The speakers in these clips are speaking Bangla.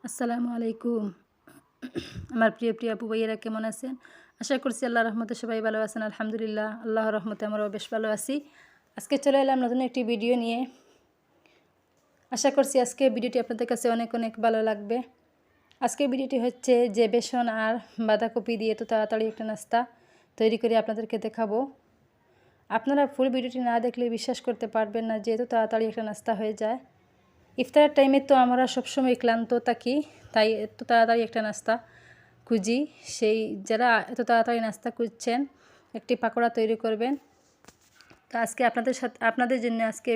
আসসালামু আলাইকুম। আমার প্রিয় প্রিয় আপু ভাইয়েরা কেমন আছেন? আশা করছি আল্লাহর রহমতে সবাই ভালো আছেন। আলহামদুলিল্লাহ, আল্লাহর রহমতে আমরাও বেশ ভালো আছি। আজকে চলে এলাম নতুন একটি ভিডিও নিয়ে। আশা করছি আজকে ভিডিওটি আপনাদের কাছে অনেক অনেক ভালো লাগবে। আজকের ভিডিওটি হচ্ছে যে বেসন আর বাঁধাকপি দিয়ে তো তাড়াতাড়ি একটা নাস্তা তৈরি করে আপনাদেরকে দেখাবো। আপনারা ফুল ভিডিওটি না দেখলে বিশ্বাস করতে পারবেন না যে এত তাড়াতাড়ি একটা নাস্তা হয়ে যায়। ইফতারের টাইমে তো আমরা সবসময় ক্লান্ত থাকি, তাই এত তাড়াতাড়ি একটা নাস্তা খুঁজি। সেই যারা এত তাড়াতাড়ি নাস্তা খুঁজছেন, একটি পাকোড়া তৈরি করবেন। তো আজকে আপনাদের জন্য আজকে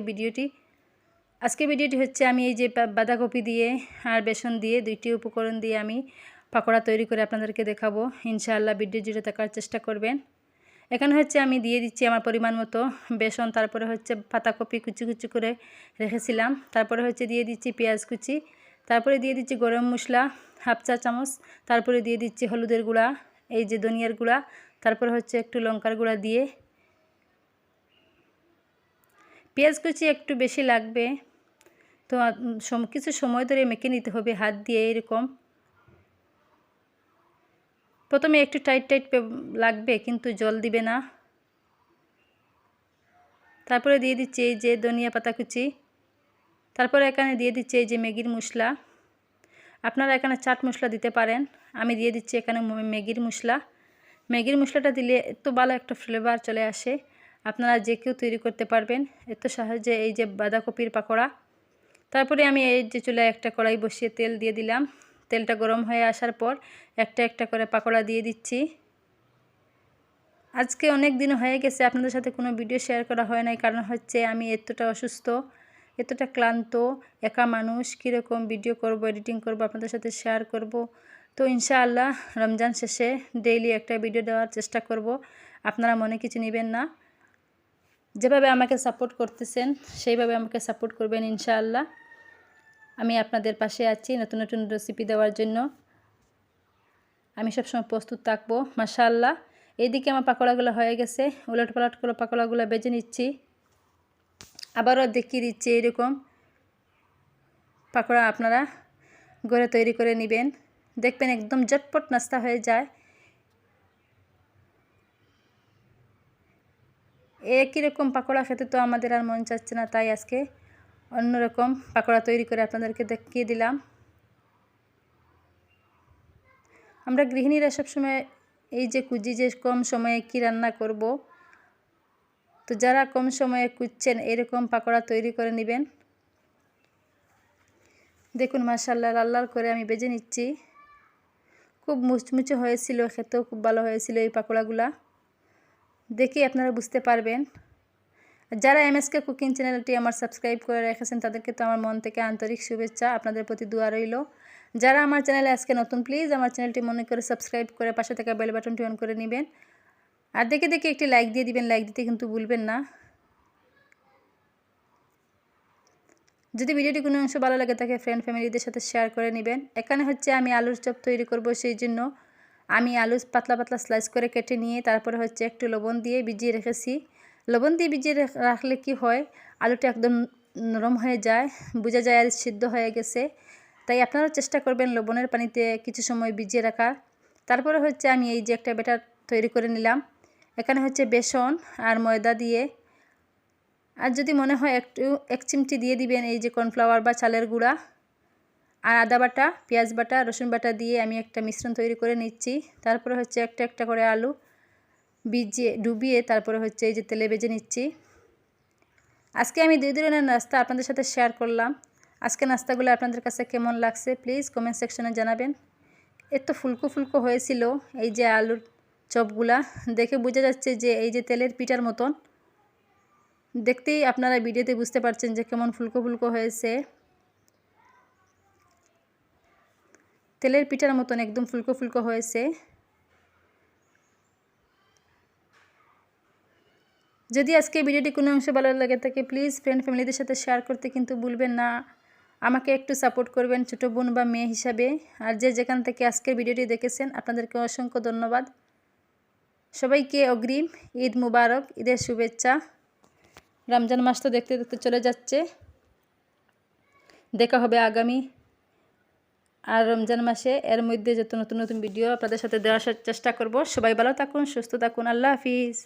ভিডিওটি হচ্ছে আমি এই যে বাঁধাকপি দিয়ে আর বেসন দিয়ে দুইটি উপকরণ দিয়ে আমি পাকোড়া তৈরি করে আপনাদেরকে দেখাবো। ইনশাআল্লাহ ভিডিও জুড়ে থাকার চেষ্টা করবেন। এখানে হচ্ছে আমি দিয়ে দিচ্ছি আমার পরিমাণ মতো বেসন, তারপরে হচ্ছে পাতাকপি কুচি কুচি করে রেখেছিলাম, তারপরে হচ্ছে দিয়ে দিচ্ছি পেঁয়াজ কুচি, তারপরে দিয়ে দিচ্ছি গরম মশলা হাফ চা চামচ, তারপরে দিয়ে দিচ্ছি হলুদের গুঁড়া, এই যে ধনিয়ার গুঁড়া, তারপরে হচ্ছে একটু লঙ্কার গুঁড়া দিয়ে পেঁয়াজ কুচি একটু বেশি লাগবে। তো কিছু সময় ধরে মেখে নিতে হবে হাত দিয়ে এরকম। প্রথমে একটু টাইট টাইট লাগবে, কিন্তু জল দিবে না। তারপরে দিয়ে দিচ্ছি এই যে ধনিয়া পাতা কুচি, তারপরে এখানে দিয়ে দিচ্ছি এই যে ম্যাগির মশলা। আপনারা এখানে চাট মশলা দিতে পারেন, আমি দিয়ে দিচ্ছি এখানে ম্যাগির মশলা। ম্যাগির মশলাটা দিলে এত ভালো একটা ফ্লেভার চলে আসে, আপনারা যে কেউ তৈরি করতে পারবেন এত সহজে এই যে বাঁধাকপির পাকোড়া। তারপরে আমি এই যে চুলায় একটা কড়াই বসিয়ে তেল দিয়ে দিলাম। তেলটা গরম হয়ে আসার পর একটা একটা করে পাকোড়া দিয়ে দিচ্ছি। আজকে অনেক দিন হয়ে গেছে আপনাদের সাথে কোনো ভিডিও শেয়ার করা হয় নাই, কারণ হচ্ছে আমি এতটা অসুস্থ, এতটা ক্লান্ত, একা মানুষ, কীরকম ভিডিও করব, এডিটিং করব, আপনাদের সাথে শেয়ার করব। তো ইনশাআল্লাহ রমজান শেষে ডেইলি একটা ভিডিও দেওয়ার চেষ্টা করব। আপনারা মনে কিছু নেবেন না, যেভাবে আমাকে সাপোর্ট করতেছেন সেইভাবে আমাকে সাপোর্ট করবেন ইনশাআল্লাহ। আমি আপনাদের পাশে আছি নতুন নতুন রেসিপি দেওয়ার জন্য, আমি সবসময় প্রস্তুত থাকবো। মাশাআল্লাহ, এইদিকে আমার পাকোড়াগুলো হয়ে গেছে, উলট পালট করে পাকোড়াগুলো বেজে নিচ্ছি। আবারও দেখিয়ে দিচ্ছি এরকম পাকোড়া আপনারা ঘরে তৈরি করে নেবেন, দেখবেন একদম ঝটপট নাস্তা হয়ে যায়। একই রকম পাকোড়া খেতে তো আমাদের আর মন চাচ্ছে না, তাই আজকে অন্যরকম পাকোড়া তৈরি করে আপনাদেরকে দেখিয়ে দিলাম। আমরা গৃহিণীরা সবসময় এই যে খুঁজি যে কম সময়ে কি রান্না করব, তো যারা কম সময়ে খুঁজছেন এরকম পাকোড়া তৈরি করে নেবেন। দেখুন মাশাআল্লাহ লাল লাল করে আমি ভেজে নিচ্ছি, খুব মুচমুচে হয়েছিল, খেতেও খুব ভালো হয়েছিল এই পাকোড়াগুলা। দেখি আপনারা বুঝতে পারবেন। যারা এমএসকে কুকিং চ্যানেলটি আমার সাবস্ক্রাইব করে রেখেছেন তাদেরকে তো আমার মন থেকে আন্তরিক শুভেচ্ছা, আপনাদের প্রতি দোয়া রইল। যারা আমার চ্যানেলে আজকে নতুন, প্লিজ আমার চ্যানেলটি মনে করে সাবস্ক্রাইব করে পাশে থাকা বেল বাটনটি অন করে নেবেন, আর দেখে দেখে একটি লাইক দিয়ে দিবেন, লাইক দিতে কিন্তু ভুলবেন না। যদি ভিডিওটি কোনো অংশ ভালো লাগে তাকে ফ্রেন্ড ফ্যামিলিদের সাথে শেয়ার করে নেবেন। এখানে হচ্ছে আমি আলুর চপ তৈরি করব, সেই জন্য আমি আলু পাতলা পাতলা স্লাইস করে কেটে নিয়ে তারপরে হচ্ছে একটু লবণ দিয়ে ভিজিয়ে রেখেছি। লবণ দিয়ে ভিজিয়ে রাখলে কি হয়, আলুটা একদম নরম হয়ে যায়, বোঝা যায় আর সিদ্ধ হয়ে গেছে। তাই আপনারাও চেষ্টা করবেন লবণের পানিতে কিছু সময় ভিজিয়ে রাখার। তারপরে হচ্ছে আমি এই যে একটা ব্যাটার তৈরি করে নিলাম। এখানে হচ্ছে বেসন আর ময়দা দিয়ে, আর যদি মনে হয় একটু এক চিমটি দিয়ে দিবেন এই যে কর্নফ্লাওয়ার বা চালের গুঁড়া, আর আদা বাটা, পেঁয়াজ বাটা, রসুন বাটা দিয়ে আমি একটা মিশ্রণ তৈরি করে নিচ্ছি। তারপরে হচ্ছে একটা একটা করে আলু ডুবিয়ে তারপরে হচ্ছে এই যে তেলে ভেজে নিচ্ছি। আজকে আমি 2 ধরনের নাস্তা আপনাদের সাথে শেয়ার করলাম। আজকে নাস্তাগুলো আপনাদের কাছে কেমন লাগছে প্লিজ কমেন্ট সেকশনে জানাবেন। এত ফুলকো ফুলকো হয়েছিল এই যে আলুর চপগুলা, দেখে বোঝা যাচ্ছে যে এই যে তেলের পিঠার মতন। দেখতেই আপনারা ভিডিওতে বুঝতে পারছেন যে কেমন ফুলকো ফুলকো হয়েছে, তেলের পিঠার মতন একদম ফুলকো ফুলকো হয়েছে। যদি আজকে ভিডিওটি কোনো অংশ ভালো লাগে থাকে প্লিজ ফ্রেন্ড ফ্যামিলিদের সাথে শেয়ার করতে কিন্তু ভুলবেন না। আমাকে একটু সাপোর্ট করবেন ছোটো বোন বা মেয়ে হিসাবে। আর যে যেখান থেকে আজকের ভিডিওটি দেখেছেন আপনাদেরকে অসংখ্য ধন্যবাদ। সবাইকে অগ্রিম ঈদ মুবারক, ঈদের শুভেচ্ছা। রমজান মাস তো দেখতে দেখতে চলে যাচ্ছে, দেখা হবে আর রমজান মাসে এর মধ্যে যত নতুন নতুন ভিডিও আপনাদের সাথে দেওয়ার চেষ্টা করব। সবাই ভালো থাকুন, সুস্থ থাকুন। আল্লাহ হাফিজ।